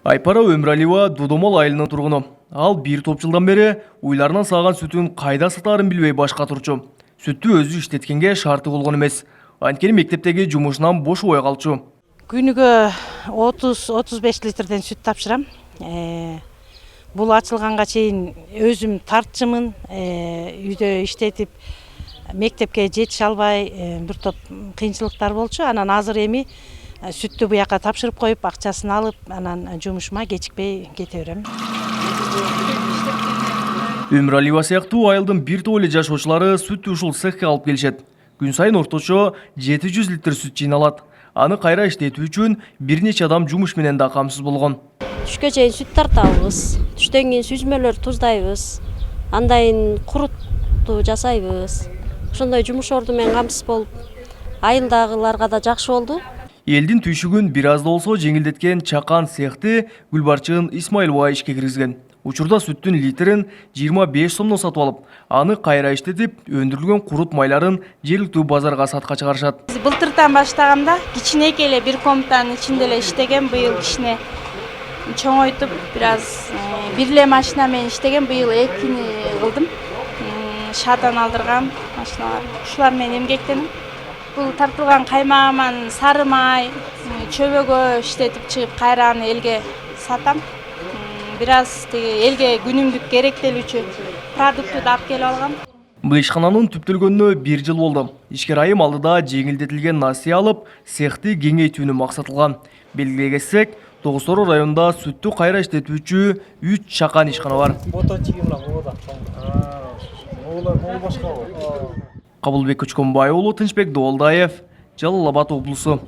Айпара Өмірәлиева Дудомал айылының тұрғыны. Ал бір топ жылдан бері уйларынан саған сүтін қайда сатарын білбей башқа тұрчу. Сүтті өзі іштеткенге шарты болған емес. Анткени мектептегі жұмышынан бош ой қалчу. Күніге 30-35 литрден сүт тапшырам. Бұл ачылғанға чейін өзім тартчымын, үйде іштетіп, мектепке жетіше албай бір топ қиыншылықтар болчу. Анан азыр эми сүтті бұяққа тапшырып қойып, ақчасын алып, анан жұмышыма кечикпей кете берем. Өмірәлиева сыяктуу айылдын бир топ эле жашоочулары сүтті ушул цехке алып келишет. Күн сайын орточо 700 литр сүт жыйналат. Аны кайра иштетүү үчүн бир нече адам жумуш менен да камсыз болгон. Түшкө чейин сүт тартабыз, түштөн кийин сүзмөлөр туздайбыз, андайын курутту жасайбыз. Ошондой жумуш орду менен камсыз болуп, айылдагыларга да жакшы болду. Элдин түйшүгүн бир аз да болсо жеңилдеткен чакан цехти Гүлбарчын Исмаилова ишке киргизген. Учурда сүттүн литрин 25 сомдон сатып алып, аны кайра иштетип, өндүрүлгөн курут майларын жергиликтүү базарга сатка чыгарышат. Былтыртан баштаганда кичинекей эле бир комнатанын ичинде эле иштеген, быйыл кичине чоңойтуп, бир аз бир эле машина менен иштеген, быйыл экини кылдым. Шаардан алдыргам машиналар. Ушулар менен эмгектеним. Бул тартылган каймагыман сары май, чөбөгө иштетип чыгып, кайра аны элге сатам. Бир аз элге күнүмдүк керектелүүчү продуктты алып келип алгам. Бул ишкананын түптөлгөнүнө 1 жыл болду. Ишкер айым алдыда жеңилдетилген насыя алып, цехти кеңейтүүнү максатылган. Белгилей кетсек, Тогусору районунда сүттү кайра иштетүүчү 3 чакан ишкана бар. Кабылбек Көчкөнбай уулу, Тынчбек Доолдаев, Жалал Абад облусу.